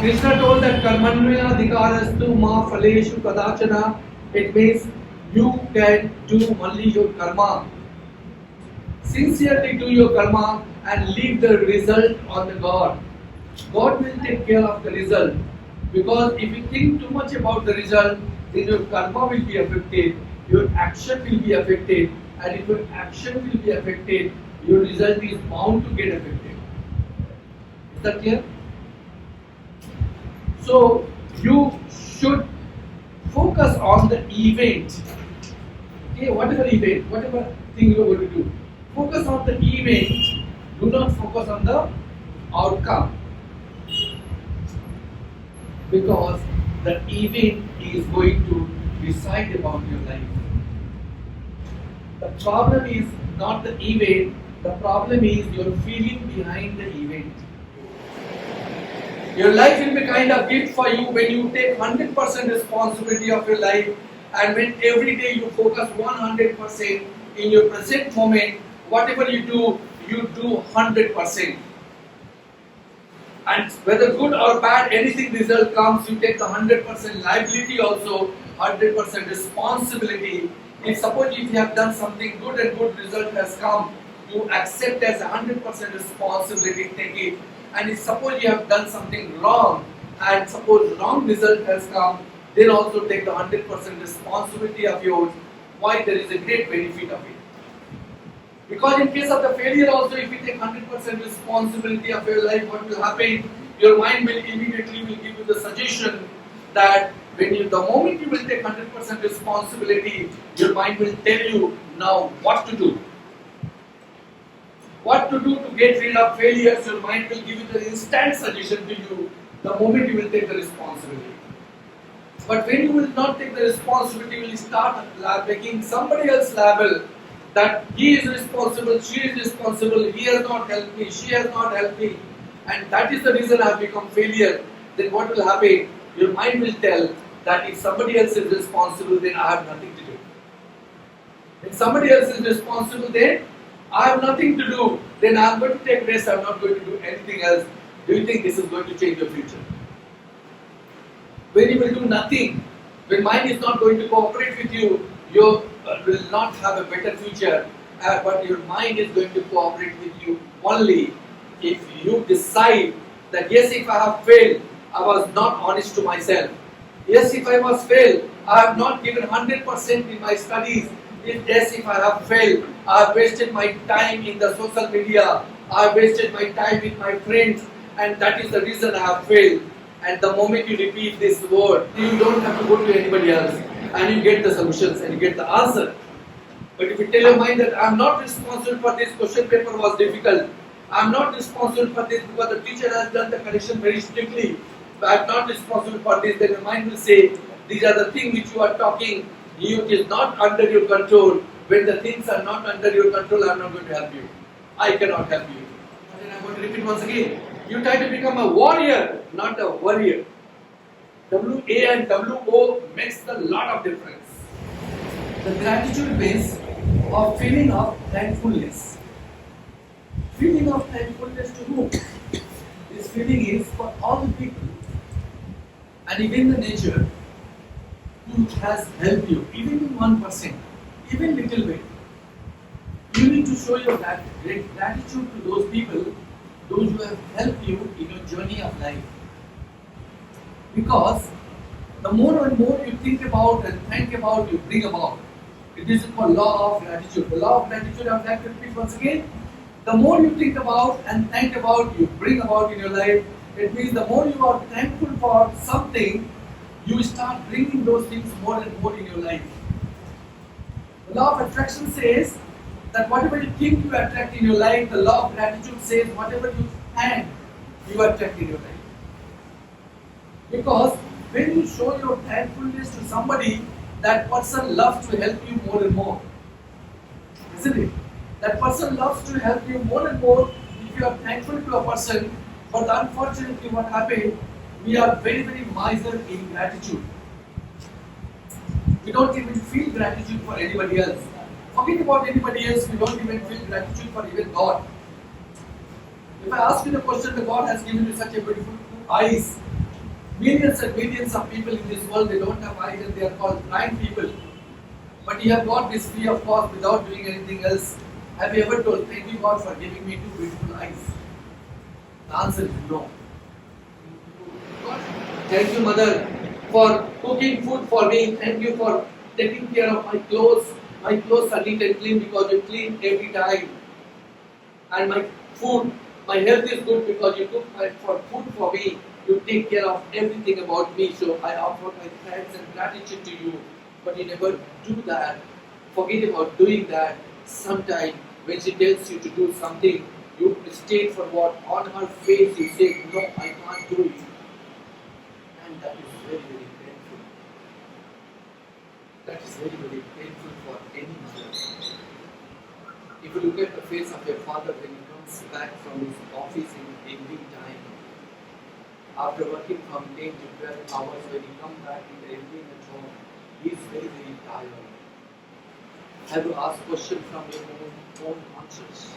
Krishna told that karmanya adhikarastu ma phaleshu kadachana. It means you can do only your karma. Sincerely do your karma and leave the result on the God. God will take care of the result. Because if you think too much about the result, then your karma will be affected, your action will be affected, and if your action will be affected, your result is bound to get affected. Is that clear? So you should focus on the event. Okay, whatever event, whatever thing you are going to do, focus on the event. Do not focus on the outcome, because the event is going to decide about your life. The problem is not the event. The problem is your feeling behind the event. Your life will be kind of gift for you when you take 100% responsibility of your life, and when every day you focus 100% in your present moment. Whatever you do 100%. And whether good or bad, anything result comes, you take the 100% liability also, 100% responsibility. If suppose if you have done something good and good result has come, you accept as 100% responsibility, take it. And if suppose you have done something wrong and suppose wrong result has come, then also take the 100% responsibility of yours. Why? There is a great benefit of it. Because in case of the failure also, if you take 100% responsibility of your life, what will happen? Your mind will immediately will give you the suggestion that when you, the moment you will take 100% responsibility, your mind will tell you now what to do. What to do to get rid of failures, your mind will give you the instant suggestion to you the moment you will take the responsibility. But when you will not take the responsibility, you will start making somebody else liable, that he is responsible, she is responsible, he has not helped me, she has not helped me, and that is the reason I have become failure. Then what will happen? Your mind will tell that if somebody else is responsible, then I have nothing to do. If somebody else is responsible, then I have nothing to do. Then I am going to take rest, I am not going to do anything else. Do you think this is going to change your future? When you will do nothing, when mind is not going to cooperate with you, you will not have a better future. But your mind is going to cooperate with you only if you decide that yes, if I have failed, I was not honest to myself. Yes, if I was failed, I have not given 100% in my studies. Yes, if I have failed, I have wasted my time in the social media, I have wasted my time with my friends, and that is the reason I have failed. And the moment you repeat this word, you don't have to go to anybody else, and you get the solutions and you get the answer. But if you tell your mind that I am not responsible for this, question paper was difficult, I am not responsible for this because the teacher has done the correction very strictly, I am not responsible for this, then your mind will say, these are the things which you are talking, it is not under your control. When the things are not under your control, I am not going to help you. I cannot help you. And I am going to repeat once again. You try to become a warrior, not a warrior. W-A and W-O makes a lot of difference. The gratitude base of feeling of thankfulness. Feeling of thankfulness to whom? This feeling is for all the people and even the nature who has helped you, even in 1%, even little bit. You need to show your great gratitude to those people, those who have helped you in your journey of life. Because the more and more you think about and think about, you bring about. It is called law of gratitude. The law of gratitude, I would like to repeat once again. The more you think about and think about, you bring about in your life. It means the more you are thankful for something, you start bringing those things more and more in your life. The law of attraction says that whatever you think you attract in your life, the law of gratitude says whatever you thank, you attract in your life. Because when you show your thankfulness to somebody, that person loves to help you more and more. Isn't it? That person loves to help you more and more if you are thankful to a person. But unfortunately what happened, we are very, very miser in gratitude. We don't even feel gratitude for anybody else. Forget about anybody else, we don't even feel gratitude for even God. If I ask you the question, that God has given you such a beautiful eyes, Millions and millions of people in this world, they don't have eyes and they are called blind people. But you have got this free of cost without doing anything else. Have you ever told, thank you God for giving me two beautiful eyes? The answer is no. Thank you, Mother, for cooking food for me. Thank you for taking care of my clothes. My clothes are neat and clean because you clean every time. And my health is good because you cook for food for me. You take care of everything about me. So I offer my thanks and gratitude to you. But you never do that. Forget about doing that. Sometime when she tells you to do something, you state for what? On her face you say, no, I can't do it. And that is very, very painful. That is very, very painful for any mother. If you look at the face of your father when he comes back from his office in evening time, after working from 10 to 12 hours, when he comes back in the evening at home, he is very, very tired. Have you asked question from your own conscience?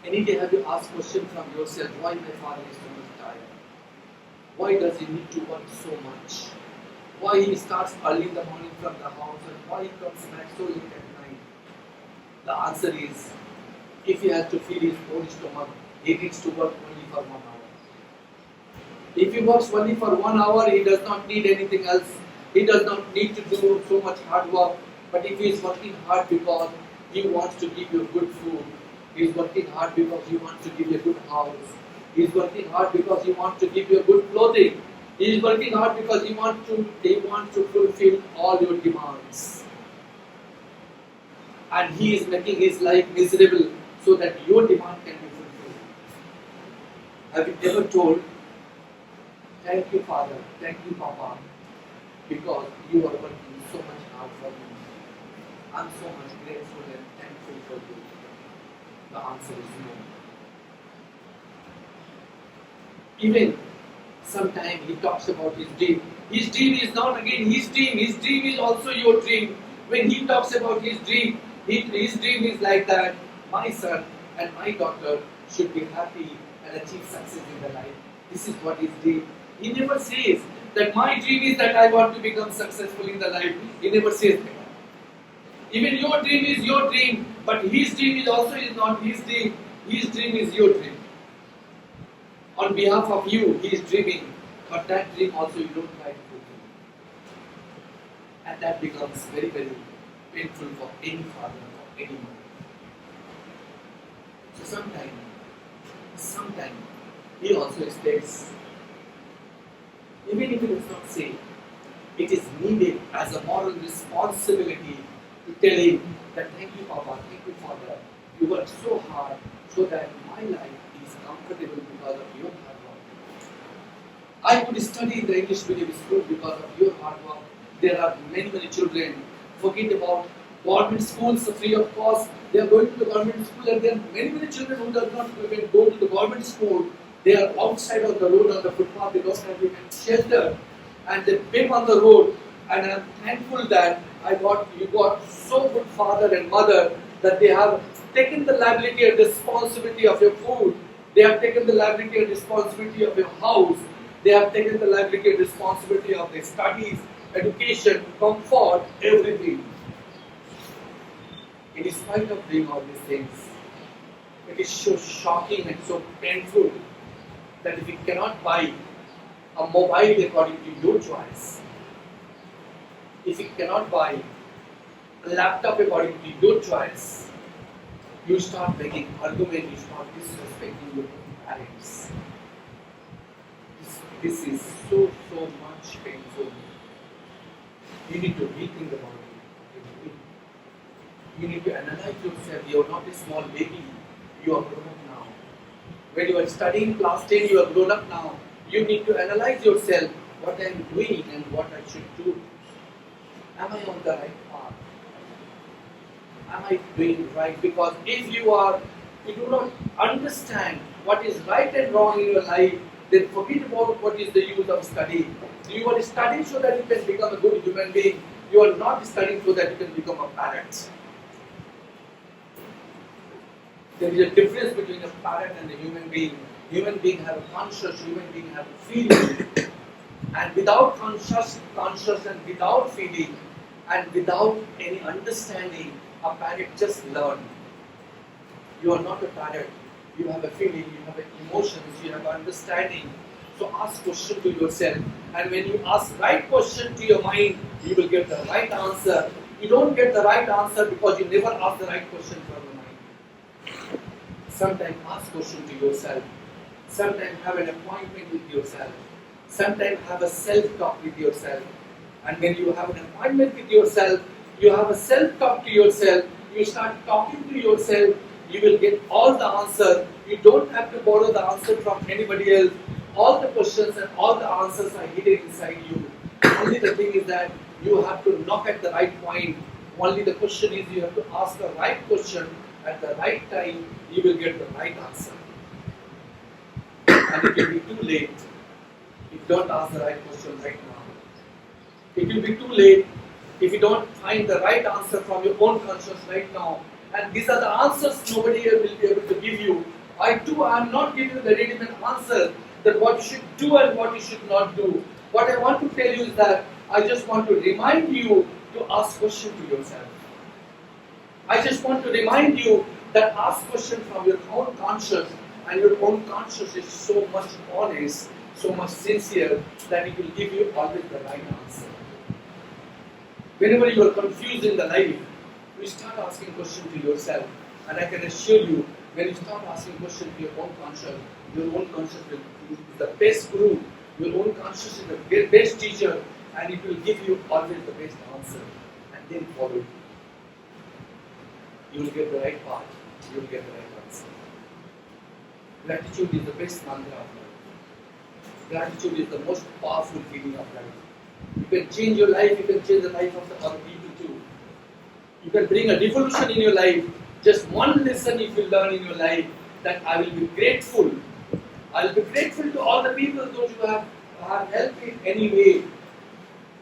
Any day have you asked question from yourself, why my father is so much tired? Why does he need to work so much? Why he starts early in the morning from the house and why he comes back so late at night? The answer is, if he has to feed his own stomach, he needs to work only for 1 hour. If he works only for 1 hour, he does not need anything else. He does not need to do so much hard work. But if he is working hard because he wants to give you good food, he is working hard because he wants to give you a good house, he is working hard because he wants to give you good clothing, he is working hard because he wants to fulfill all your demands. And he is making his life miserable so that your demand can be fulfilled. Have you ever told, thank you Father, thank you Papa, because you are working so much hard for me. I'm so much grateful and thankful for you. The answer is no. Even sometimes he talks about his dream. His dream is not again his dream is also your dream. When he talks about his dream is like that, my son and my daughter should be happy and achieve success in their life. This is what his dream. He never says that my dream is that I want to become successful in the life. He never says that. Even your dream is your dream, but his dream is also is not his dream. His dream is your dream. On behalf of you, he is dreaming, but that dream also you don't try to fulfill. And that becomes very, very painful for any father or any mother. So sometime he also expects, even if he does not say, it is needed as a moral responsibility to tell him that thank you Papa, thank you Father, you work so hard so that my life is comfortable because of your hard work. I could study in the English medium school because of your hard work. There are many, many children, forget about government schools free of cost. They are going to the government school and there are many, many children who do not even go to the government school. They are outside of the road on the footpath, they don't have even shelter and they beg on the road. And I am thankful that you got so good father and mother that they have taken the liability and responsibility of your food. They have taken the liability and responsibility of your house. They have taken the liability and responsibility of their studies, education, comfort, everything. In spite of doing all these things, it is so shocking and so painful that if you cannot buy a mobile according to your choice, if you cannot buy a laptop according to your choice, you start making argument, you start disrespecting your parents. This is so much painful. You need to rethink about it. You need to analyze yourself. You are not a small baby. You are grown up now. When you are studying class 10, you are grown up now. You need to analyze yourself, what I am doing and what I should do. Am I on the right path? Am I doing right? Because if you do not understand what is right and wrong in your life, then forget about what is the use of studying. You are studying so that you can become a good human being. You are not studying so that you can become a parent. There is a difference between a parent and a human being. Human being have a conscience, human being have a feeling. And without conscious and without feeling and without any understanding, a parrot just learn. You are not a parrot. You have a feeling, you have emotions, you have understanding. So ask question to yourself. And when you ask right question to your mind, you will get the right answer. You don't get the right answer because you never ask the right question from your mind. Sometimes ask question to yourself. Sometimes have an appointment with yourself. Sometimes have a self-talk with yourself. And when you have an appointment with yourself, you have a self-talk to yourself, you start talking to yourself, you will get all the answer. You don't have to borrow the answer from anybody else. All the questions and all the answers are hidden inside you. Only the thing is that you have to knock at the right point. Only the question is you have to ask the right question at the right time, you will get the right answer. And it will be too late if you don't ask the right question right now. It will be too late if you don't find the right answer from your own conscience right now. And these are the answers nobody will be able to give you. I am not giving you the ready-made answer that what you should do and what you should not do. What I want to tell you is that I just want to remind you to ask questions to yourself. I just want to remind you that ask questions from your own conscience, and your own conscience is so much honest, so much sincere that it will give you always the right answer. Whenever you are confused in the life, you start asking questions to yourself. And I can assure you, when you start asking questions to your own conscience will be the best guru, your own conscience is the best teacher, and it will give you always the best answer. And then follow it. You will get the right path, you will get the right answer. Gratitude is the best mantra of life. Gratitude is the most powerful feeling of life. You can change your life, you can change the life of the other people too. You can bring a revolution in your life. Just one lesson if you learn in your life, that I will be grateful. I will be grateful to all the people, those who have helped me in any way.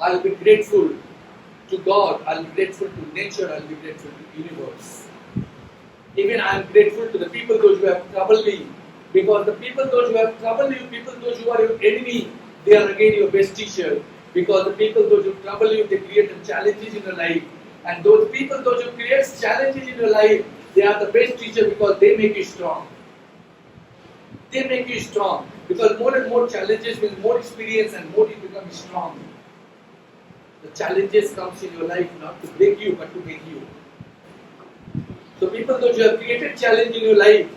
I will be grateful to God. I will be grateful to nature. I will be grateful to the universe. Even I am grateful to the people, those who have troubled me. Because the people, those who have troubled you, people, those who are your enemy, they are again your best teacher. Because the people, those who trouble you, they create challenges in your life. And those people, those who create challenges in your life, they are the best teacher because they make you strong. They make you strong. Because more and more challenges with more experience and more you become strong. The challenges comes in your life not to break you, but to make you. So people, those who have created challenge in your life,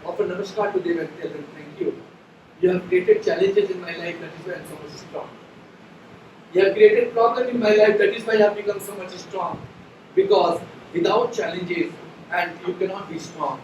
offer namaskar to them and tell them, thank you. You have created challenges in my life, that is why I am so much strong. You have created problem in my life, that is why I have become so much strong. Because without challenges, and you cannot be strong.